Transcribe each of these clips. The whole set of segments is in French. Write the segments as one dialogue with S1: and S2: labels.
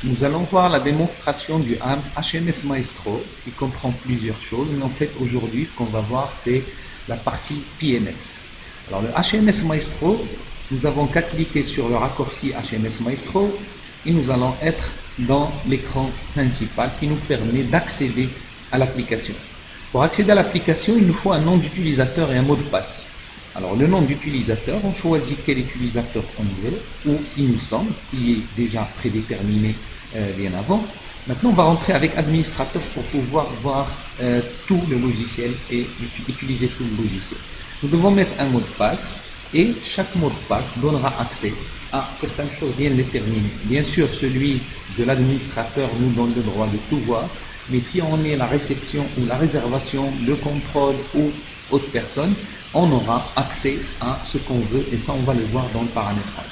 S1: Nous allons voir la démonstration du HMS Maestro qui comprend plusieurs choses, mais en fait aujourd'hui ce qu'on va voir c'est la partie PMS. Alors le HMS Maestro, nous avons qu'à cliquer sur le raccourci HMS Maestro et nous allons être dans l'écran principal qui nous permet d'accéder à l'application. Pour accéder à l'application, il nous faut un nom d'utilisateur et un mot de passe. Alors le nom d'utilisateur, on choisit quel utilisateur on veut ou qui nous semble, qui est déjà prédéterminé bien avant. Maintenant on va rentrer avec administrateur pour pouvoir voir tout le logiciel et utiliser tout le logiciel. Nous devons mettre un mot de passe et chaque mot de passe donnera accès à certaines choses bien déterminées. Bien sûr celui de l'administrateur nous donne le droit de tout voir, mais si on est la réception ou la réservation, le contrôle ou autre personne, on aura accès à ce qu'on veut et ça on va le voir dans le paramétrage.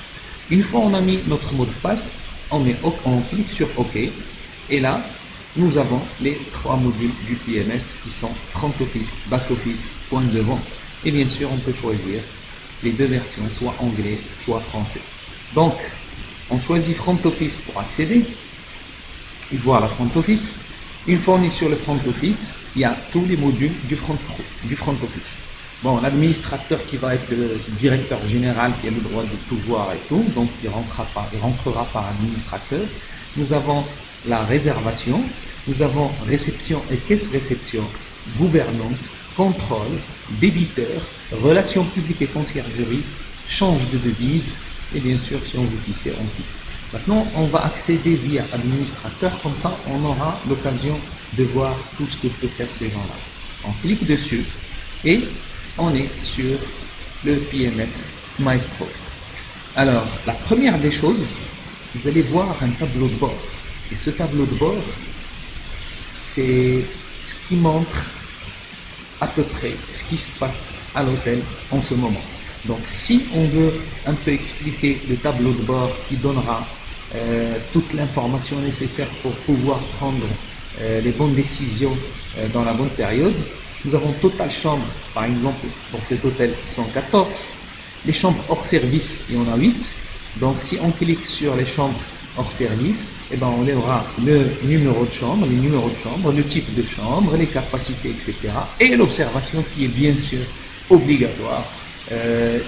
S1: Une fois on a mis notre mot de passe, on clique sur OK et là nous avons les trois modules du PMS qui sont Front Office, Back Office, point de vente et bien sûr on peut choisir les deux versions, soit anglais soit français. Donc on choisit Front Office pour accéder et voir la Front Office. Une fois on est sur le Front Office, il y a tous les modules du Front Office. Bon, l'administrateur qui va être le directeur général qui a le droit de tout voir et tout, donc il rentrera par administrateur. Nous avons la réservation, nous avons réception et caisse réception, gouvernante, contrôle, débiteur, relations publiques et conciergerie, change de devise et bien sûr si on veut quitter, on quitte. Maintenant, on va accéder via administrateur, comme ça on aura l'occasion de voir tout ce que peuvent faire ces gens-là. On clique dessus et on est sur le PMS Maestro. Alors, la première des choses, vous allez voir un tableau de bord. Et ce tableau de bord, c'est ce qui montre à peu près ce qui se passe à l'hôtel en ce moment. Donc, si on veut un peu expliquer le tableau de bord qui donnera toute l'information nécessaire pour pouvoir prendre les bonnes décisions dans la bonne période, nous avons total chambre, par exemple, pour cet hôtel 114. Les chambres hors service, il y en a 8. Donc, si on clique sur les chambres hors service, eh ben, on aura le numéro de chambre, les numéros de chambre, le type de chambre, les capacités, etc. Et l'observation qui est bien sûr obligatoire.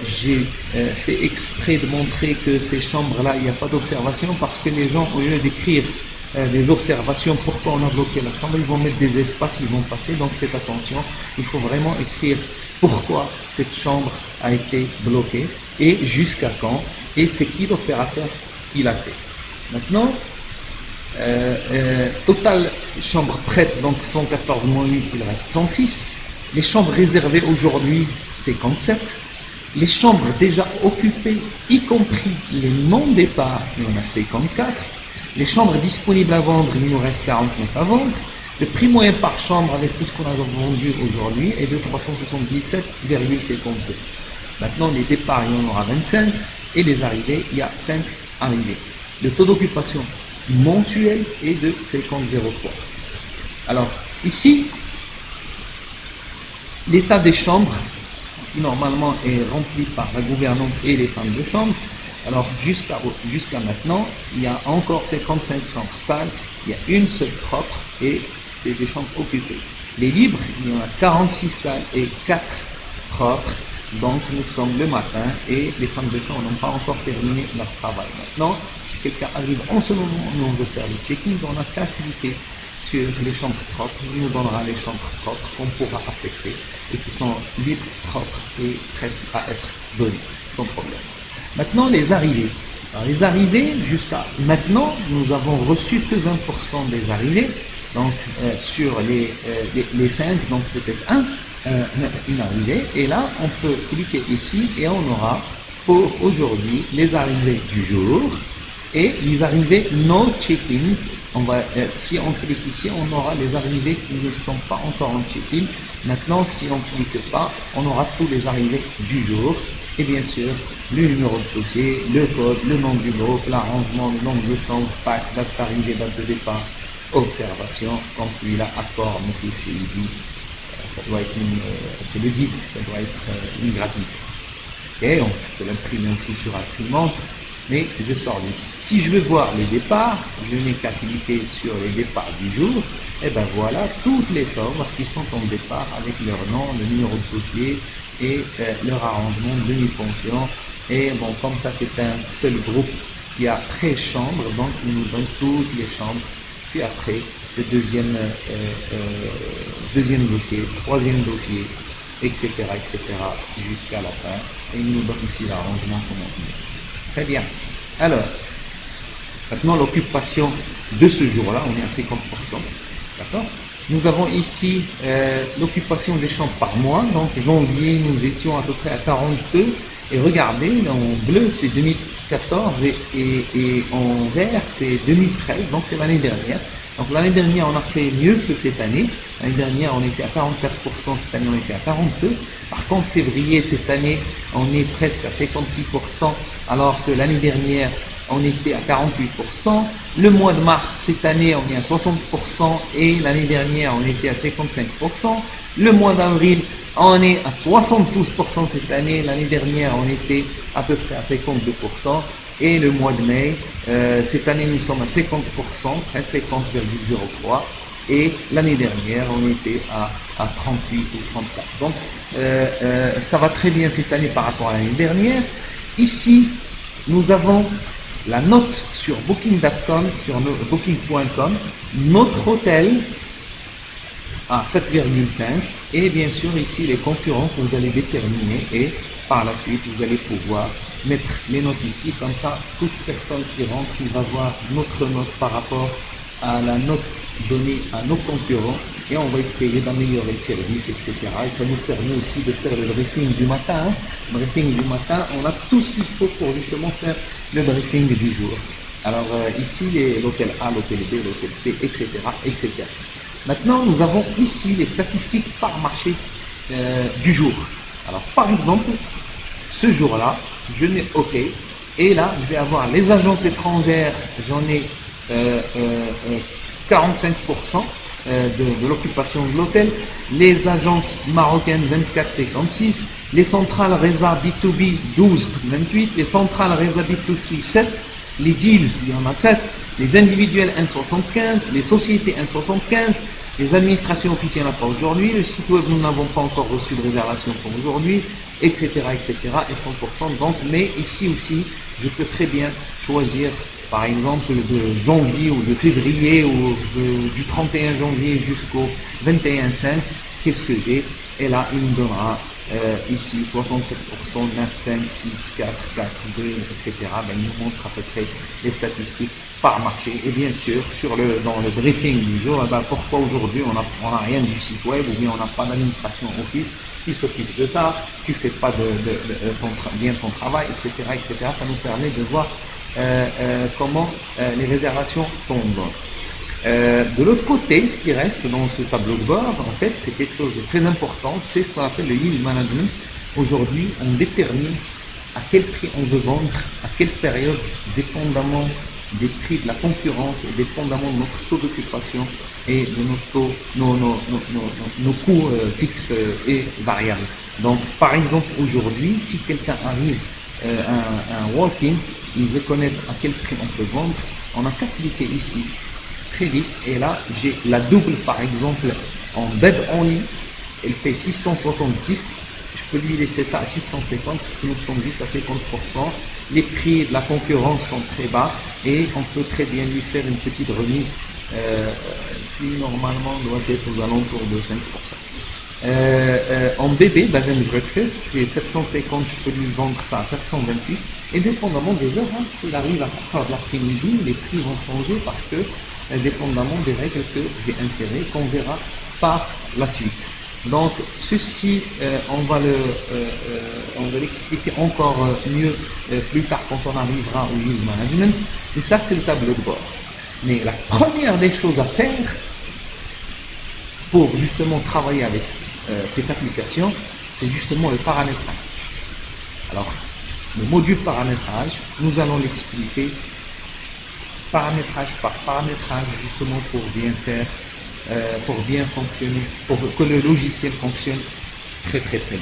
S1: J'ai fait exprès de montrer que ces chambres-là, il n'y a pas d'observation parce que les gens, au lieu d'écrire des observations, pourquoi on a bloqué la chambre, ils vont mettre des espaces, ils vont passer, donc faites attention, il faut vraiment écrire pourquoi cette chambre a été bloquée et jusqu'à quand et c'est qui l'opérateur qui l'a fait. Maintenant, total chambre prête, donc 114 moins 8, il reste 106. Les chambres réservées aujourd'hui, 57. Les chambres déjà occupées, y compris les non-départs, il y en a 54. Les chambres disponibles à vendre, il nous reste 49 à vendre. Le prix moyen par chambre avec tout ce qu'on a vendu aujourd'hui est de 377,52. Maintenant, les départs, il y en aura 25 et les arrivées, il y a 5 arrivées. Le taux d'occupation mensuel est de 50,03. Alors, ici, l'état des chambres, qui normalement est rempli par la gouvernante et les femmes de chambre. Alors jusqu'à maintenant, il y a encore 55 chambres sales, il y a une seule propre et c'est des chambres occupées. Les libres, il y en a 46 salles et 4 propres. Donc nous sommes le matin et les femmes de chambre n'ont pas encore terminé leur travail. Maintenant, si quelqu'un arrive en ce moment, nous on veut faire le check-in, on n'a qu'à cliquer sur les chambres propres, il nous donnera les chambres propres qu'on pourra affecter et qui sont libres, propres et prêtes à être données, sans problème. Maintenant, les arrivées. Alors, les arrivées, jusqu'à maintenant, nous avons reçu que 20% des arrivées, donc sur les 5, donc peut-être une arrivée, et là, on peut cliquer ici et on aura pour aujourd'hui les arrivées du jour et les arrivées no check-in. Si on clique ici, on aura les arrivées qui ne sont pas encore en check-in. Maintenant, si on ne clique pas, on aura tous les arrivées du jour. Et bien sûr, le numéro de dossier, le code, le nom du groupe, l'arrangement, le nombre de chambres, fax, date d'arrivée, date de départ, observation, comme celui-là, accord, monsieur CID. Ça doit être c'est le guide, ça doit être une gratuite. Et on peut l'imprimer aussi sur imprimante. mais je sors d'ici. Si je veux voir les départs, je n'ai qu'à cliquer sur les départs du jour, et ben voilà toutes les chambres qui sont en départ avec leur nom, le numéro de dossier et leur arrangement de demi-fonction. Et bon, comme ça c'est un seul groupe qui a 13 chambres, donc il nous donne toutes les chambres. Puis après, le deuxième dossier, troisième dossier, etc., jusqu'à la fin. Et il nous donne aussi l'arrangement comment on dit. Très bien. Alors, maintenant l'occupation de ce jour-là, on est à 50%. D'accord? Nous avons ici l'occupation des chambres par mois. Donc janvier, nous étions à peu près à 42. Et regardez, en bleu, c'est 2014 et en vert, c'est 2013. Donc c'est l'année dernière. Donc l'année dernière, on a fait mieux que cette année. L'année dernière, on était à 44%, cette année, on était à 42%. Par contre, février, cette année, on est presque à 56%, alors que l'année dernière, on était à 48%. Le mois de mars, cette année, on est à 60% et l'année dernière, on était à 55%. Le mois d'avril, on est à 72% cette année. L'année dernière, on était à peu près à 52%. Et le mois de mai, cette année, nous sommes à 50%, à 50,03%. Et l'année dernière, on était à 38 ou 34. Donc, ça va très bien cette année par rapport à l'année dernière. Ici, nous avons la note sur booking.com, sur booking.com, notre hôtel à 7,5 et bien sûr ici les concurrents que vous allez déterminer et par la suite vous allez pouvoir mettre les notes ici, comme ça toute personne qui rentre il va voir notre note par rapport à la note donnée à nos concurrents et on va essayer d'améliorer le service, etc. Et ça nous permet aussi de faire le briefing du matin. Le briefing du matin, on a tout ce qu'il faut pour justement faire le briefing du jour. Alors ici, l'hôtel A, l'hôtel B, l'hôtel C, etc., etc. Maintenant, nous avons ici les statistiques par marché du jour. Alors par exemple, ce jour-là, je mets OK. Et là, je vais avoir les agences étrangères, j'en ai 45% de l'occupation de l'hôtel, les agences marocaines 24,56, les centrales Reza B2B 12,28, les centrales Reza B2C 7, les deals il y en a 7, les individuels 1,75, les sociétés 1,75, les administrations officielles il n'y en a pas aujourd'hui, le site web nous n'avons pas encore reçu de réservation pour aujourd'hui, etc., et 100%. Donc, mais ici aussi, je peux très bien choisir par exemple de janvier ou de février ou du 31 janvier jusqu'au 21/5, qu'est-ce que j'ai? Et là, il me donnera ici 67%, 9, 5, 6, 4, 4, 2, etc. Ben, il nous montre à peu près les statistiques par marché. Et bien sûr, dans le briefing du jour, ben, pourquoi aujourd'hui on n'a rien du site web ou bien on n'a pas d'administration office qui s'occupe de ça, tu fais pas bien ton travail, etc., etc. Ça nous permet de voir comment les réservations tombent. De l'autre côté, ce qui reste dans ce tableau de bord, en fait, c'est quelque chose de très important, c'est ce qu'on appelle le yield management. Aujourd'hui, on détermine à quel prix on veut vendre, à quelle période, dépendamment des prix de la concurrence et dépendamment de notre taux d'occupation et de nos coûts fixes et variables. Donc, par exemple, aujourd'hui, si quelqu'un arrive un walk-in, il veut connaître à quel prix on peut vendre, on n'a qu'à cliquer ici très vite et là j'ai la double par exemple en bed only, elle fait 670, je peux lui laisser ça à 650 parce que nous sommes juste à 50%, les prix de la concurrence sont très bas et on peut très bien lui faire une petite remise qui normalement doit être aux alentours de 5%. En bébé, bed and breakfast, c'est 750, je peux lui vendre ça à 728. Et dépendamment des heures, hein, s'il arrive à 4 heures de l'après-midi, les prix vont changer parce que, dépendamment des règles que j'ai insérées, qu'on verra par la suite. Donc, ceci, on va l'expliquer encore mieux plus tard quand on arrivera au yield management. Et ça, c'est le tableau de bord. Mais la première des choses à faire pour justement travailler avec cette application, c'est justement le paramétrage. Alors, le module paramétrage, nous allons l'expliquer paramétrage par paramétrage, justement pour bien faire, pour bien fonctionner, pour que le logiciel fonctionne très bien.